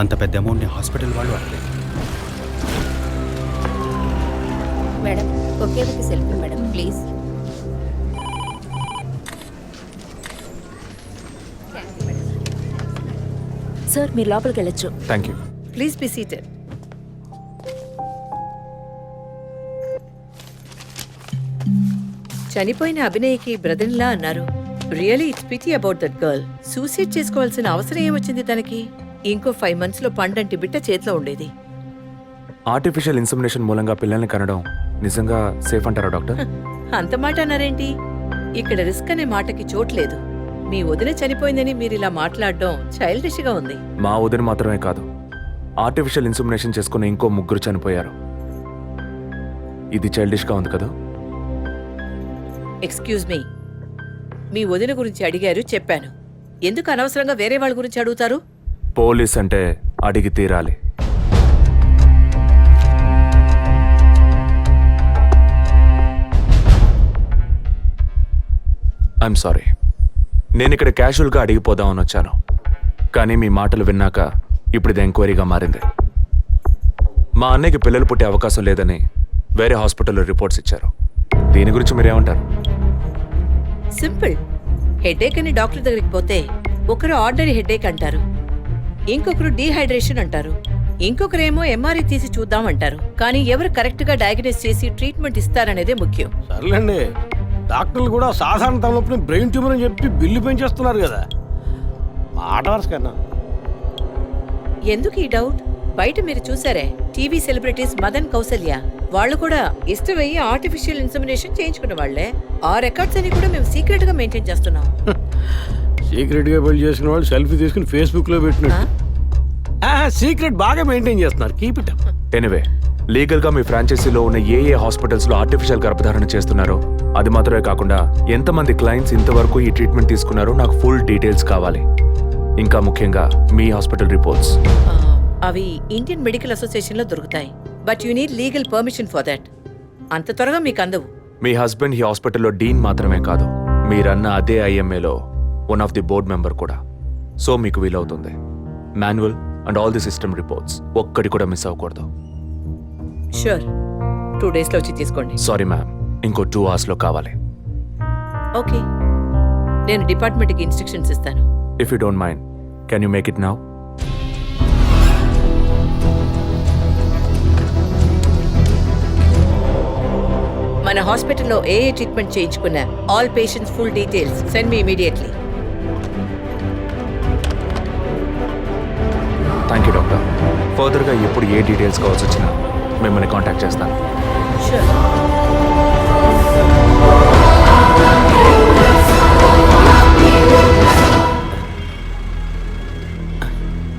అంత పెద్ద అమౌంట్ని హాస్పిటల్ వాళ్ళు అడగలేదు. మేడం ఒకే ఒక సెల్ఫీ మేడం ప్లీజ్. సార్ మీరు లోపలికి వెళ్ళొచ్చు. Thank you. Please be seated. చనిపోయిన అభినయకి బ్రదర్లా అన్నారు. Really it's pity about that girl. Suicide చేసుకోవాల్సిన అవసరం ఏమొచ్చింది తనకి? ఇంకో 5 months లో పండంటి బిడ్డ చేతిలో ఉండేది. ఆర్టిఫిషియల్ ఇన్సెమినేషన్ మూలంగా పిల్లల్ని కనడం నిజంగా సేఫ్ అంటారా డాక్టర్? అంత మాట అన్నారేంటి? ఇక్కడ రిస్క్ అనే మాటకి చోట్లేదు. మీ వదిన చనిపోయిందని మీరు ఇలా మాట్లాడడం చైల్డిష్ గా ఉంది. మా వదిన మాత్రమే కాదు, ఆర్టిఫిషియల్ ఇన్సెమినేషన్ చేసుకున్న ఇంకో 3 చనిపోయారు. ఇది చైల్డిష్ గా ఉంది కదా? ఎక్స్క్యూజ్ మీ, మీ వదిన గురించి అడిగారు, చెప్పాను. ఎందుకు అనవసరంగా వేరే వాళ్ళ గురించి అడుగుతారు? పోలీస్ అంటే అడిగి తీరాలి. ఐఎమ్ సారీ, నేను ఇక్కడ క్యాజువల్గా అడిగిపోదామని వచ్చాను. కానీ మీ మాటలు విన్నాక ఇప్పుడు ఇది ఎంక్వైరీగా మారింది. మా అన్నయ్యకి పిల్లలు పుట్టే అవకాశం లేదని వేరే హాస్పిటల్లో రిపోర్ట్స్ ఇచ్చారు. దీని గురించి మీరేమంటారు? సింపుల్. హెడేక్ అని డాక్టర్ దగ్గరికి పోతే ఒకరు ఆర్డినరీ హెడేక్ అంటారు, ఇంకొకరు డీహైడ్రేషన్ అంటారు, ఇంకొకరేమో ఎంఆర్ఐ తీసి చూద్దాం అంటారు. కానీ ఎవరు కరెక్ట్ గా డయాగ్నోస్ చేసి ట్రీట్మెంట్ ఇస్తారనేదే ముఖ్యం. సర్లేండి, డాక్టర్లు కూడా సాధారణ తలనొప్పిని బ్రెయిన్ ట్యూమర్ అని చెప్పి బిల్లు పెంచేస్తున్నారు కదా. మాట వరుస కన్నా. ఎందుకు ఈ డౌట్? బయట మీరు చూసారే, టీవీ సెలబ్రిటీస్ మదన్ కౌసల్య వాళ్ళు కూడా ఇష్టమయ్యి ఆర్టిఫిషియల్ ఇన్సెమినేషన్ చేయించుకున్న వాళ్లే. ఆ రికార్డ్స్ అని కూడా మేము సీక్రెట్ గా మెయింటైన్ చేస్తున్నాం. సీక్రెట్ గా పెళ్లి చేసిన వాళ్ళు సెల్ఫీ తీసుకుని ఫేస్బుక్ లో పెట్టినట్టు సీక్రెట్ బాగా మెయింటైన్ చేస్తున్నారు. Keep it up. Anyway, legal గా మీ ఫ్రాంచైజీలో ఉన్న ఏ హాస్పిటల్స్ లో ఆర్టిఫిషియల్ గర్భధారణ చేస్తున్నారో అది మాత్రమే కాకుండా ఎంతమంది క్లయింట్స్ ఇంతవరకు ఈ ట్రీట్మెంట్ తీసుకున్నారో నాకు ఫుల్ డీటెయిల్స్ కావాలి. ఇంకా ముఖ్యంగా మీ హాస్పిటల్ రిపోర్ట్స్. అవి ఇండియన్ మెడికల్ అసోసియేషన్ లో దొరుకుతాయి. But you need legal permission for that. అంత త్వరగా మీకు అందవు. మీ హస్బెండ్ ఈ హాస్పిటల్లో డీన్ మాత్రమే కాదు, మీరన్న అదే ఐఎంఏలో one of the board member కూడా. సో మీకు వీలవుతుంది. Manual and all the system reports ఒక్కటి కూడా మిస్ అవ్వకూడదు. షూర్, 2 days లో వచ్చి తీసుకోండి. సారీ మ్యామ్, ఇంకో 2 hours లో కావాలి. ఓకే, నేను డిపార్ట్మెంట్కి ఇన్స్ట్రక్షన్స్ ఇస్తాను. If you don't mind, can you make it now? మన హాస్పిటల్లో ఏ ట్రీట్మెంట్ చేయించుకున్నా all patients full details send me immediately. Thank you doctor. ఫర్దర్గా ఎప్పుడు ఏ డీటెయిల్స్ కావాల్సి వచ్చినా మిమ్మల్ని కాంటాక్ట్ చేస్తాను. షూర్.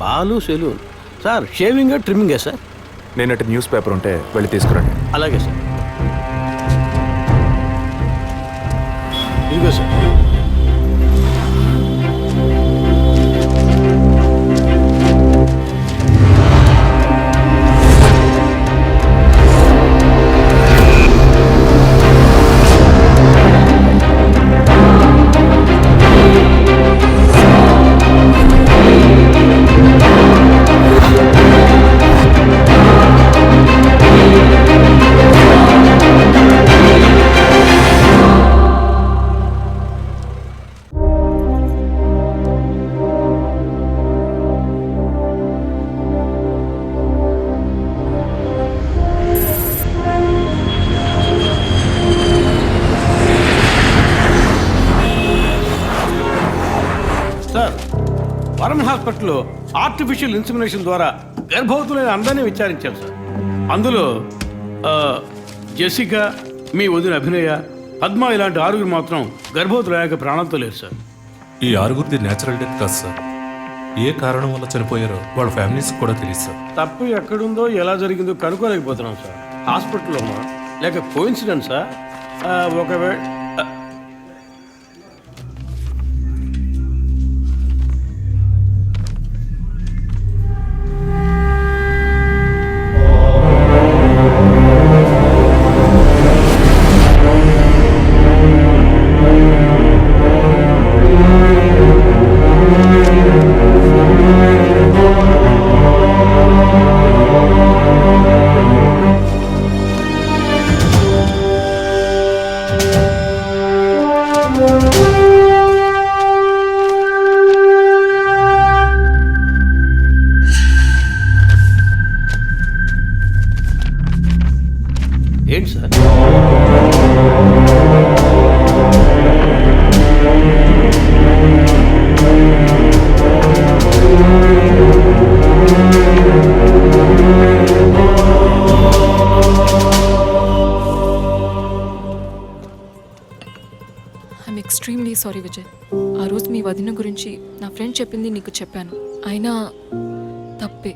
పాలు సెలూన్ సార్. షేవింగ్ ట్రిమ్మింగే సార్? నేనటి న్యూస్ పేపర్ ఉంటే వెళ్ళి తీసుకురండి. అలాగే సార్. ఇదిగో సార్. వరం హాస్పిటల్లో ఆర్టిఫిషియల్ ఇన్సెమినేషన్ ద్వారా గర్భవతులైన అందరినీ విచారించారు సార్. అందులో జెసికా, మీ వదిన అభినయ, పద్మ ఇలాంటి 6 మాత్రం గర్భవతులయ్యాక ప్రాణంతో లేరు సార్. ఈ 6 న్యాచురల్ డెత్ కాదు సార్. ఏ కారణం వల్ల చనిపోయారో వాళ్ళ ఫ్యామిలీస్ కూడా తెలియదు సార్. తప్పు ఎక్కడుందో ఎలా జరిగిందో కనుక్కోలేకపోతున్నాం సార్. హాస్పిటల్లోమా లేక కోఇన్సిడెన్సా? ఒకవేళ సారీ విజయ్. ఆ రోజు మీ వదిన గురించి నా ఫ్రెండ్ చెప్పింది నీకు చెప్పాను. అయినా తప్పే.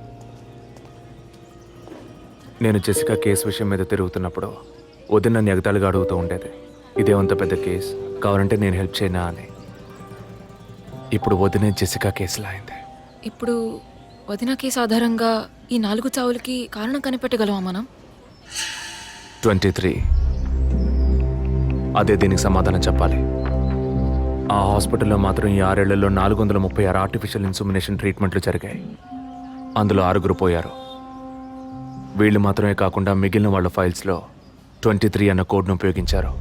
నేను జెసికా కేసు విషయం మీద తిరుగుతున్నప్పుడు వదిన నన్ను ఎగతాళిగా అడుగుతూ ఉండేది, ఇదేమంత పెద్ద కేసు, కావాలంటే నేను హెల్ప్ చేయనా అని. ఇప్పుడు వదినే జెసికా కేసులా అయింది. ఇప్పుడు వదిన కేసు ఆధారంగా ఈ 4 చావులకి కారణం కనిపెట్టగలమా మనం? 23. అదే దీనికి సమాధానం చెప్పాలి. ఆ హాస్పిటల్లో మాత్రం ఈ 6 ఏళ్లలో 436 ఆర్టిఫిషియల్ ఇన్సుమినేషన్ ట్రీట్మెంట్లు జరిగాయి. అందులో 6 పోయారు. వీళ్ళు మాత్రమే కాకుండా మిగిలిన వాళ్ళ ఫైల్స్లో 23 అన్న కోడ్ను ఉపయోగించారు.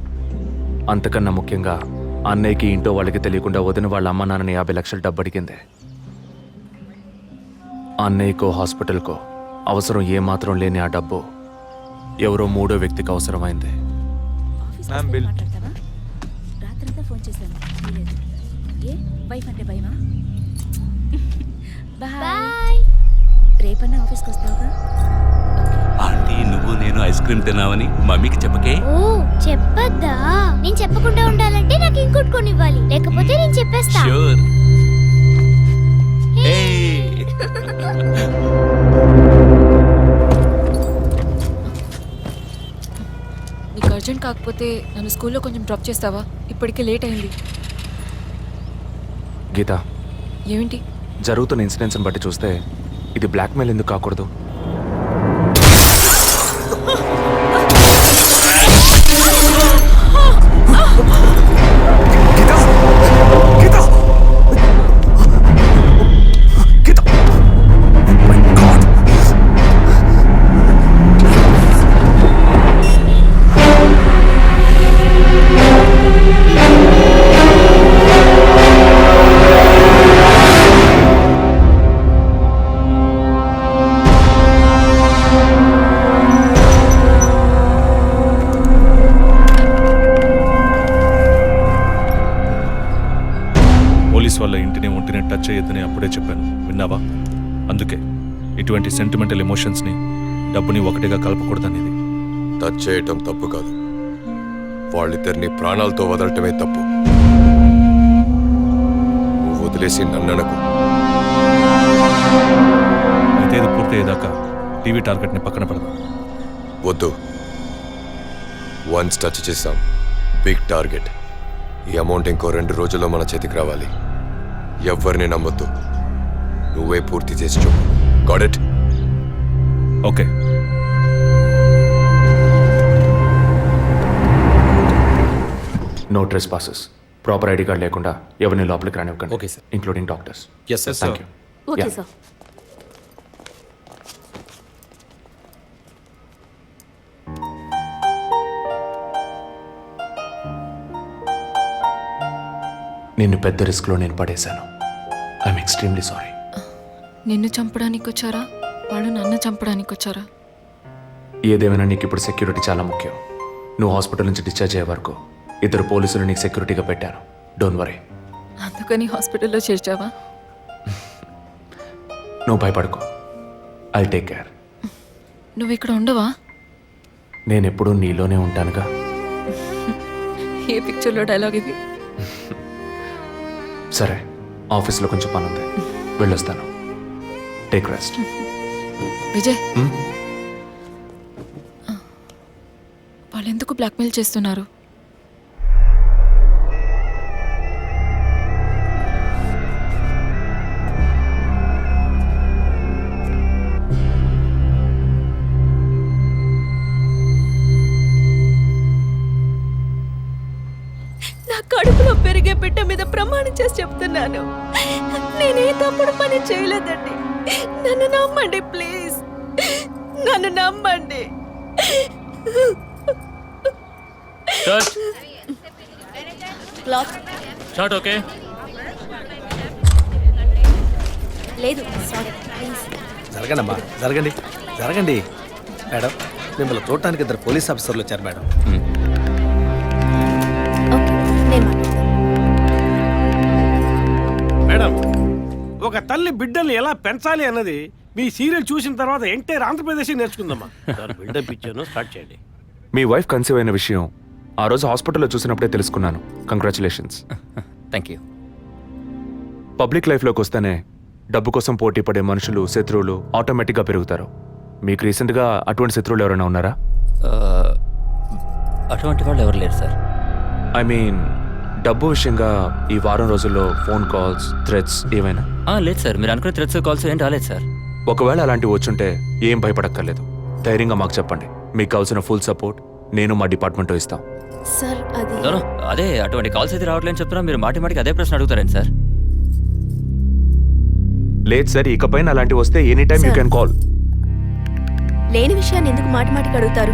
అంతకన్నా ముఖ్యంగా అన్నయ్యకి ఇంట్లో వాళ్ళకి తెలియకుండా వదిన వాళ్ళ అమ్మ నాన్నని 50 లక్షలు డబ్బు అడిగింది. అన్నయ్యకో హాస్పిటల్కో అవసరం ఏమాత్రం లేని ఆ డబ్బు ఎవరో 3వ వ్యక్తికి అవసరమైంది. మాట్లాడతావా? రాత్రంతా ఫోన్ చేశాను, తీయలేదు. ఏ వైఫ్ అంటే భయమా? బాయ్. రేపన్నా ఆఫీస్కి వస్తావుగా? ఆంటీ నువ్వు నేను ఐస్ క్రీమ్ తిన్నావని మమ్మీకి చెప్పకే. ఓ చెప్పద్దా? నేను చెప్పకుండా ఉండాలంటే నాకు ఇంకోటి కొనివ్వాలి, లేకపోతే నేను చెప్పేస్తా. షూర్. నీకు అర్జెంట్ కాకపోతే నన్ను స్కూల్లో కొంచెం డ్రాప్ చేస్తావా? ఇప్పటికే లేట్ అయింది. గీత, ఏమిటి? జరుగుతున్న ఇన్సిడెంట్స్ని బట్టి చూస్తే ఇది బ్లాక్మెయిల్ ఎందుకు కాకూడదు? పోలీస్ వాళ్ళ ఇంటిని ఒంటిని టచ్ చేయొద్దని అప్పుడే చెప్పాను, విన్నావా? అందుకే ఇటువంటి సెంటిమెంటల్ ఎమోషన్స్ని డబ్బుని ఒకటిగా కలపకూడదనేది. టచ్ చేయటం తప్పు కాదు, వాళ్ళిద్దరిని ప్రాణాలతో వదలటమే తప్పు. నువ్వు వదిలేసి నన్ననకు. అయితే ఇది పూర్తయ్యేదాకా టీవీ టార్గెట్ని పక్కన పెడదాం. వద్దు, వన్స్ టచ్ చేసాం, బిగ్ టార్గెట్. ఈ అమౌంట్ ఇంకో 2 రోజుల్లో మన చేతికి రావాలి. ఎవ్వరిని నమ్మొద్దు, నువ్వే పూర్తి చేసి చూపు. Got it? Okay. No trespasses. Proper ID card లేకుండా ఎవరిని లోపలికి రానివ్వకండి. Okay sir. Including doctors. Yes sir. Thank you. Okay sir. నిన్ను పెద్ద రిస్క్లో నేను పడేశాను. I'm extremely sorry. నిన్ను చంపడానికి వచ్చారా? వాళ్ళు నన్ను చంపడానికి వచ్చారా? ఏదేమైనా నీకు ఇప్పుడు సెక్యూరిటీ చాలా ముఖ్యం. నువ్వు హాస్పిటల్ నుంచి డిశ్చార్జ్ అయ్యే వరకు 2 పోలీసులు నీకు సెక్యూరిటీగా పెట్టాను. Don't worry. అందుకని హాస్పిటల్లో చేర్చావా? నువ్వు భయపడకు, ఐ టేక్ కేర్. నువ్వు ఇక్కడ ఉండవా? నేను ఎప్పుడూ నీలోనే ఉంటానుగా. ఏ పిక్చర్లో డైలాగ్ ఇది? సరే, ఆఫీస్లో కొంచెం పని ఉంది, వెళ్ళొస్తాను. Take rest. విజయ్, వాళ్ళు ఎందుకు బ్లాక్మెయిల్ చేస్తున్నారు? నా కడుపులో పెరిగే బిడ్డ మీద ప్రమాణం చేసి చెప్తున్నాను, నేనే తప్పుడు పని చేయలేదండి. నన్ను నమ్మండి ప్లీజ్, నన్ను నమ్మండి. Short okay. లేదు సారీ ప్లీజ్. జరగండి అమ్మా, జరగండి జరగండి. మేడం, మిమ్మల్ని చూడటానికి 2 పోలీస్ ఆఫీసర్లు వచ్చారు మేడం. ఓకే, నేను మాట్లాడతాను. మేడం, ఒక తల్లి బిడ్డల్ని ఎలా పెంచాలి అన్నది మీ సీరియల్ చూసిన తర్వాత ఎంటైర్ ఆంధ్రప్రదేశ్ నేర్చుకుందామా. బిల్డప్ ఇచ్చాను, స్టార్ట్ చేయండి. మీ వైఫ్ కన్సీవ్ అయిన విషయం ఆ రోజు హాస్పిటల్లో చూసినప్పుడే తెలుసుకున్నాను. కంగ్రాచులేషన్స్. Thank you. పబ్లిక్ లైఫ్లోకి వస్తేనే డబ్బు కోసం పోటీ పడే మనుషులు, శత్రువులు ఆటోమేటిక్గా పెరుగుతారు. మీకు రీసెంట్గా అటువంటి శత్రువులు ఎవరైనా ఉన్నారా? అటువంటి వాళ్ళు ఎవరు లేరు సార్. ఐ మీన్ డబ్బు విషయంగా ఈ వారం రోజుల్లో ఫోన్ కాల్స్, థ్రెట్స్ ఏమైనా? లేదు సార్, మీరు అనుకునే థ్రెడ్స్ కాల్స్ ఏం రాలేదు సార్. ఒకవేళ అలాంటివి వచ్చుంటే ఏం భయపడక్కర్లేదు. ధైర్యంగా మాకు చెప్పండి. మీకు కావాల్సిన ఫుల్ సపోర్ట్ నేను మా డిపార్ట్మెంట్లో ఇస్తాం. సార్ అది నో, అదే అటువంటి కాల్స్ అయితే రావట్లేని చెప్తున్నా, మీరు మాటికి అదే ప్రశ్న అడుగుతారండి సార్. లేదు సార్, ఇకపైన అలాంటివి వస్తే any time you Sir. Can call. లేని విషయాన్ని ఎందుకు మాటికి అడుగుతారు?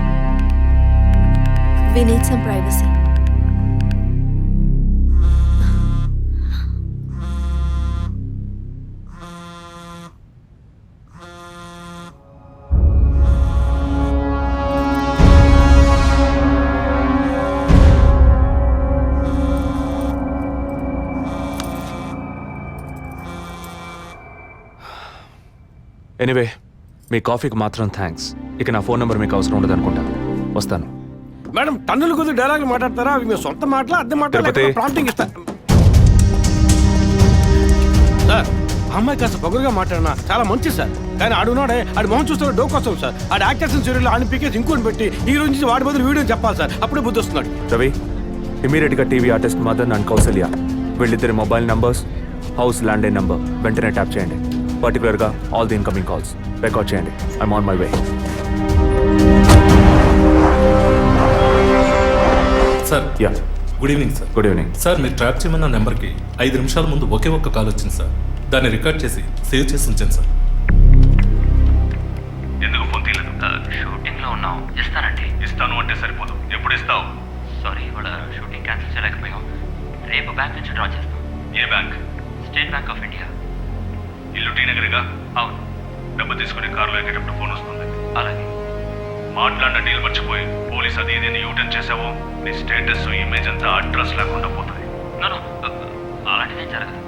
We need some privacy. Anyway, మీ కాఫీకి మాత్రం థ్యాంక్స్. ఇక నా ఫోన్ నెంబర్ మీకు అవసరం ఉండదు అనుకుంటా. వస్తాను. మేడం టన్నుల కొద్ది డైలాగులు మాట్లాడతారా? అవి మీరు సొంత మాటలా, అద్దె మాటలా, తిరుపతి. లేకపోతే ప్రాంప్టింగ్ ఇస్తా? సార్, ఆ అమ్మాయి కాస్త పొగరుగా మాట్లాడినా చాలా మంచి సార్. కానీ ఆడున్నాడే, ఆడి మొహం చూస్తే డోకొస్తాం సార్. ఆడి యాక్టర్స్ సీరియల్ ఆడిని పీకేసి ఇంకోటి పెట్టి ఈ రోజు నుంచి వాడి బదులు వీడియో చెప్పాలి సార్. అప్పుడే బుద్ధి వస్తున్నాడు. రవి, ఇమీడియట్గా TV artist Madan and Kausalya వీళ్ళిద్దరి mobile numbers, house landline number వెంటనే ట్యాప్ చేయండి. పర్టికులర్గా all the incoming calls record చేయండి. I'm on my way. Sir ya, good evening sir. Good evening. Sir మీరు ట్రాప్ చేయమన్న నెంబర్కి 5 నిమిషాల ముందు ఒకే ఒక్క కాల్ వచ్చింది సార్. దాన్ని రికార్డ్ చేసి సేవ్ చేసి ఉంచాను సార్. ఎందుకు ఫోన్ తీయలేదు? షూటింగ్లో ఉన్నాం. ఇస్తానండి. ఇస్తాను అంటే సరిపోదు. ఎప్పుడు ఇస్తావు? సారీ, ఇవాళ షూటింగ్ క్యాన్సిల్ చేయలేకపోయాం. రేపు బ్యాంక్ నుంచి డ్రా చేస్తాం. ఏ bank? State Bank of India. ఇల్లు టీ నగరేగా? అవును. డబ్బు తీసుకుని కారులో ఎక్కేటప్పుడు ఫోన్ వస్తుంది. అలాగే. మాట్లాడిన డీల్ మర్చిపోయి పోలీస్ అది ఇదేని యూటర్న్ చేసావో నీ స్టేటస్, ఇమేజ్ అంతా అడ్రస్ లేకుండా పోతాయి. నో, అలాంటిదేం జరగదు.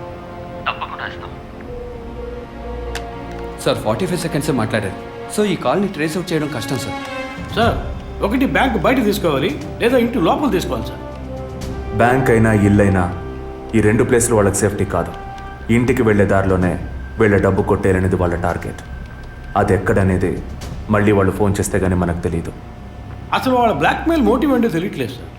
తప్పకుండా ఇస్తాం. సార్ 45 సెకండ్సే మాట్లాడారు. సో ఈ కాల్ని ట్రేస్ అవుట్ చేయడం కష్టం సార్. సార్, ఒకటి బ్యాంక్ బయట తీసుకోవాలి, లేదా ఇంటి లోపల తీసుకోవాలి సార్. బ్యాంక్ అయినా ఇల్లైనా ఈ రెండు ప్లేస్లు వాళ్ళకి సేఫ్టీ కాదు. ఇంటికి వెళ్ళే దారిలోనే వీళ్ళ డబ్బు కొట్టేయాలనేది వాళ్ళ టార్గెట్. అది ఎక్కడనేది మళ్ళీ వాళ్ళు ఫోన్ చేస్తే గానీ మనకు తెలియదు. అసలు వాళ్ళ బ్లాక్మెయిల్ మోటివ్ ఏంటో తెలియట్లేదు సార్.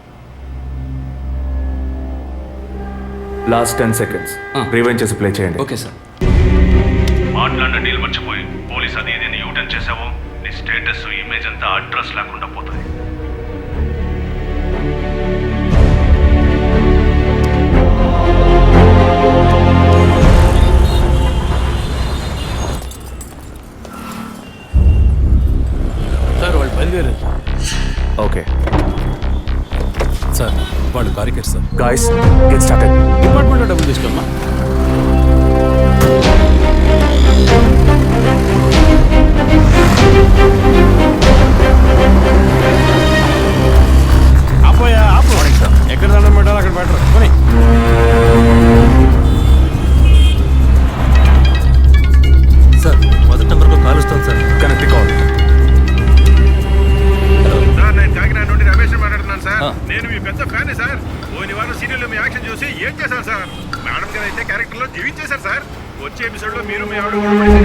లాస్ట్ 10 సెకండ్స్ రివైండ్ చేసి ప్లే చేయండి. Okay sir. మాట్లాడిన డీల్ మర్చిపోయి పోలీస్ అది ఇదేని యూటర్న్ చేసావో నీ స్టేటస్, ఇమేజ్ అంతా అడ్రస్ లేకుండా పోతాయి. సార్ వాళ్ళు బయలుదేరారు సార్. ఓకే సార్ వాళ్ళు కారికేట్ సార్. Guys, get started. డిపార్ట్మెంట్లో డబ్బులు తీసుకోమ్మా. ఆపోయా ఆపు. ఎక్కడ దండం పెట్టాలి అక్కడ పెట్టరు. కొని సార్, మొదటి నెంబర్కు కాల్ వస్తుంది సార్. Connect call. సార్, నేను కాకినాడ నుండి రమేష్ మాట్లాడుతున్నాను సార్. నేను మీ పెద్ద ఫ్యాన్ సార్. పోయిన వారం సీరియల్లో మీ యాక్షన్ చూసి ఏం చేశారు సార్? మేడం గారు అయితే క్యారెక్టర్లో జీవించేశారు సార్. వచ్చే ఎపిసోడ్లో మీరు మీ ఆవిడ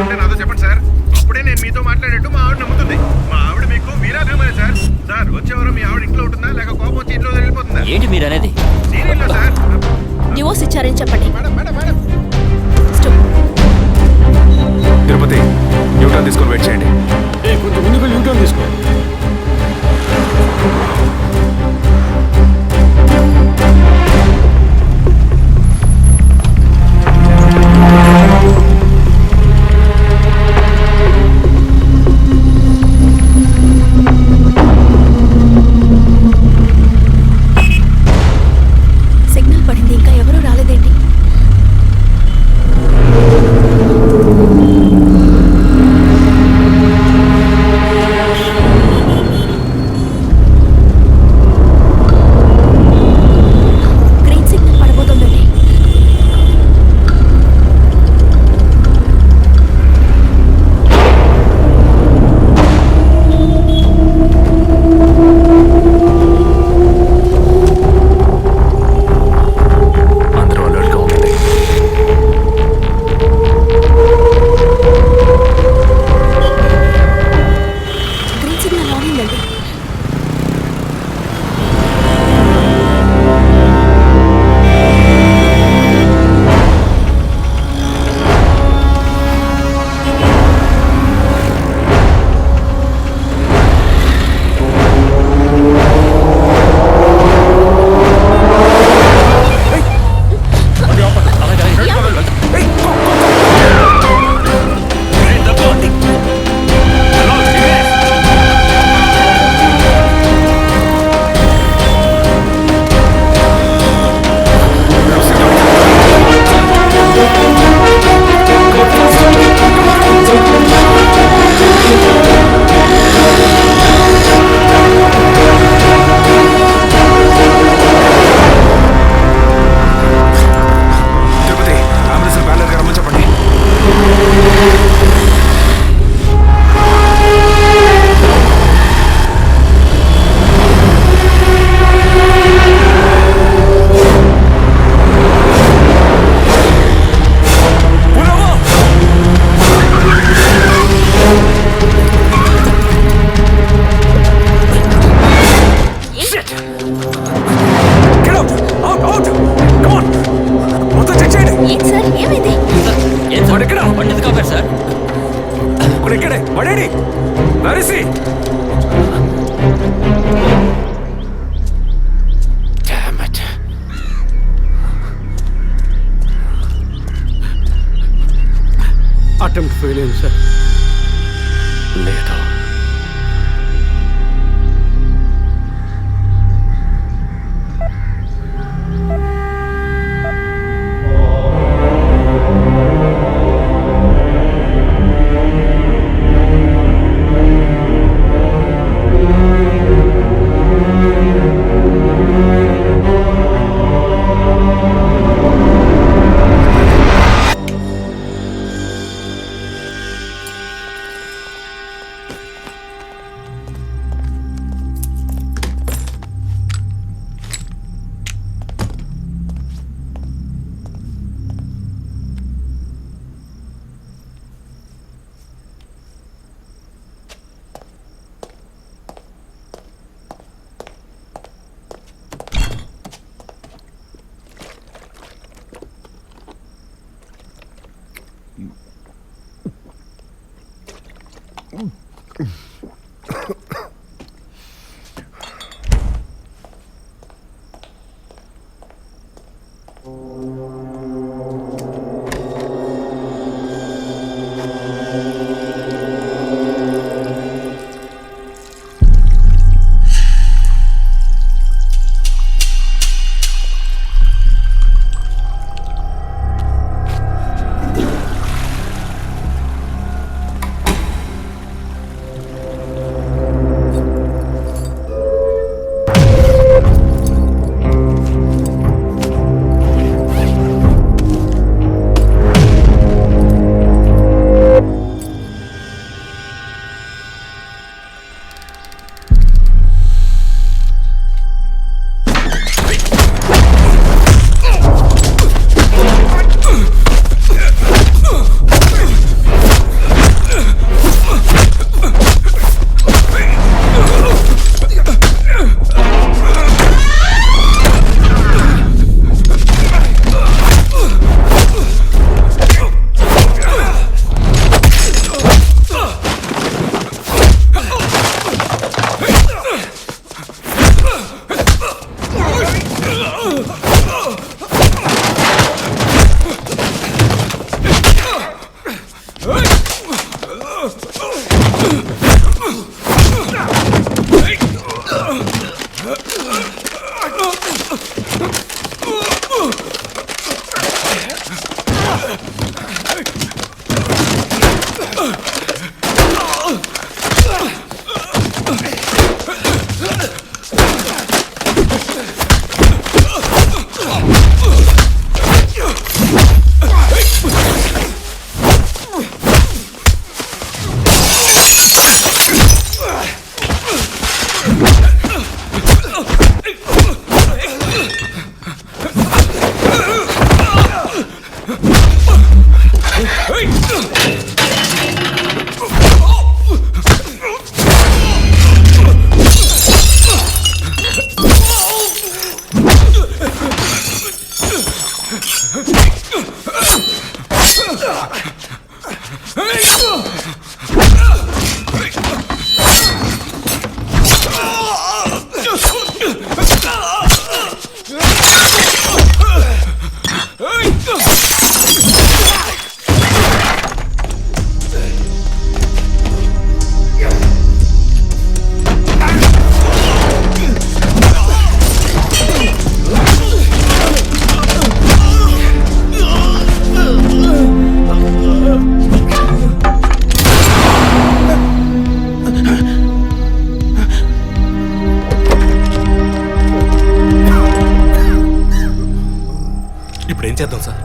ఉంటే నాతో చెప్పండి సార్. అప్పుడే నేను మీతో మాట్లాడేట్టు మా ఆవిడ నమ్ముతుంది. మా ఆవిడ మీకు వీరాభిమాని సార్. సార్, వచ్చే వారం మీ ఆవిడ ఇంట్లో ఉంటుందా, లేక కోపం వచ్చి ఇంట్లో వెళ్ళిపోతుందా? ఏంటి మీరు అనేది? సీరియల్లో సార్. డివోర్స్ ఇచ్చారని చెప్పండి. Madam madam madam Tirupati, U turn తీసుకొని వెయిట్ చేయండి. కొంచెం ముందుకు యూటర్న్ తీసుకో. సిగ్నల్ పడింది, ఇంకా ఎవరూ రాలేదేంటి? ఏంటి సార్ ఏమైంది? ఇక్కడే పడేడి నరిసి అటెంప్ట్ ఫెయిల్ అయింది సార్. లేదు. ఇప్పుడు ఏం చేద్దాం సార్?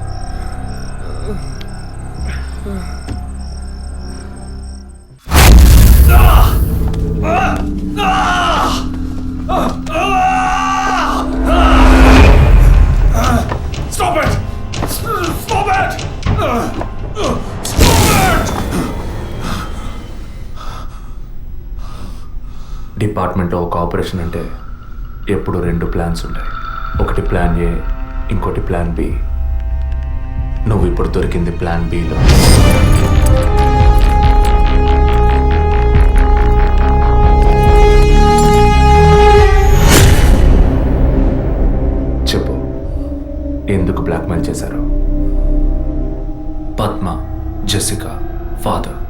డిపార్ట్మెంట్లో ఒక ఆపరేషన్ అంటే ఎప్పుడు 2 ప్లాన్స్ ఉంటాయి. ఒకటి ప్లాన్ ఏ, ఇంకోటి ప్లాన్ బి. నువ్వు ఇప్పుడు దొరికింది ప్లాన్ బిలో. చెప్పు, ఎందుకు బ్లాక్మెయిల్ చేశారు? పద్మ, జెసికా, ఫాదర్,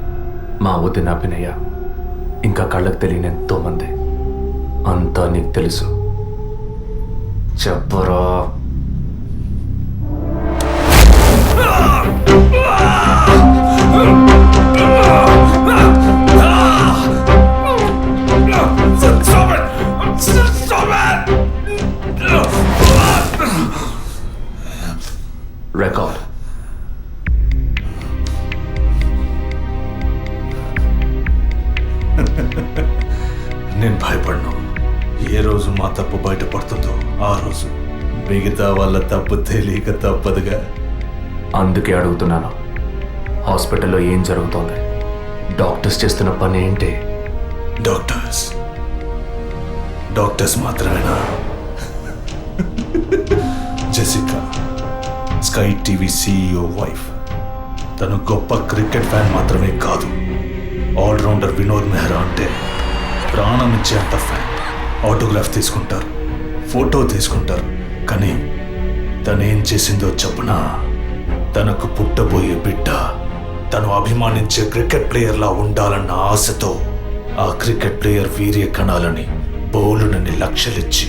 మా వదిన అభినయ, ఇంకా కళ్ళకు తెలియని ఎంతో మంది. అంతా నీకు తెలుసు. చెప్పరా. రికార్డ్. నేను భయపడను. ఏ రోజు మా తప్పు బయటపడుతుందో ఆ రోజు మిగతా వాళ్ళ తప్పు తెలియక తప్పదుగా. అందుకే అడుగుతున్నాను, హాస్పిటల్లో ఏం జరుగుతోంది? డాక్టర్స్ చేస్తున్న పని ఏంటి? డాక్టర్స్ మాత్రమేనా? Jessica sky TV CEO wife. తను గొప్ప క్రికెట్ ఫ్యాన్ మాత్రమే కాదు, ఆల్రౌండర్ వినోద్ మెహ్రా అంటే ప్రాణం ఇచ్చేంత ఫ్యాన్. ఆటోగ్రాఫ్ తీసుకుంటారు, ఫోటో తీసుకుంటారు. కానీ తనేం చేసిందో చెప్పునా? తనకు పుట్టబోయే బిడ్డ తను అభిమానించే క్రికెట్ ప్లేయర్లా ఉండాలన్న ఆశతో ఆ క్రికెట్ ప్లేయర్ వీర్య కణాలని బౌలునని లక్షలిచ్చి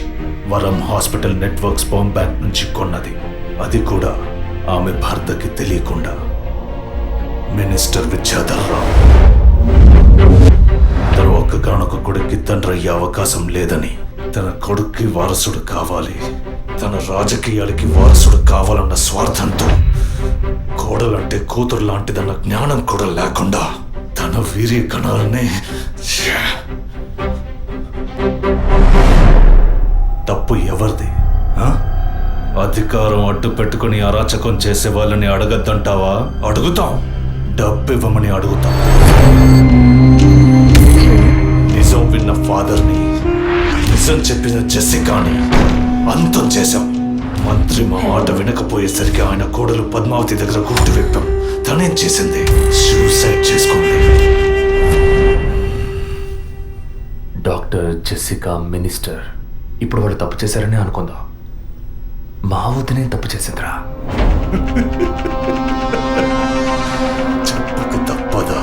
వరం హాస్పిటల్ నెట్వర్క్ స్పర్మ్ బ్యాంక్ నుంచి కొన్నది. అది కూడా ఆమె భర్తకి తెలియకుండా. మినిస్టర్ విద్యాధర్ రావు తను ఒక్కగానొక్క కొడుక్కి తండ్రి అయ్యే అవకాశం లేదని, తన కొడుక్కి వారసుడు కావాలి, తన రాజకీయాలకి వారసుడు కావాలన్న స్వార్థంతో, కోడలంటే కూతురు లాంటిదన్న జ్ఞానం కూడా లేకుండా తన వీర్య కణాలనే. తప్పు ఎవరిది? అధికారం అడ్డు పెట్టుకుని అరాచకం చేసే వాళ్ళని అడగద్దంటావా? అడుగుతాం. డబ్బు ఇవ్వమని అడుగుతాం. నిజం విన్న ఫాదర్ని, నిజం చెప్పిన జెసికాని అంతం చేశాం. మంత్రి మా మాట వినకపోయేసరికి ఆయన కోడలు పద్మావతి దగ్గర గుర్తు విప్పాం. తనేం చేసింది? సూసైడ్ చేసుకుంది. డాక్టర్, జెసికా, మినిస్టర్, ఇప్పుడు వాళ్ళు తప్పు చేశారని అనుకుందాం. మా వదినే తప్పు చేసిందిరా. చెప్పక తప్పదా?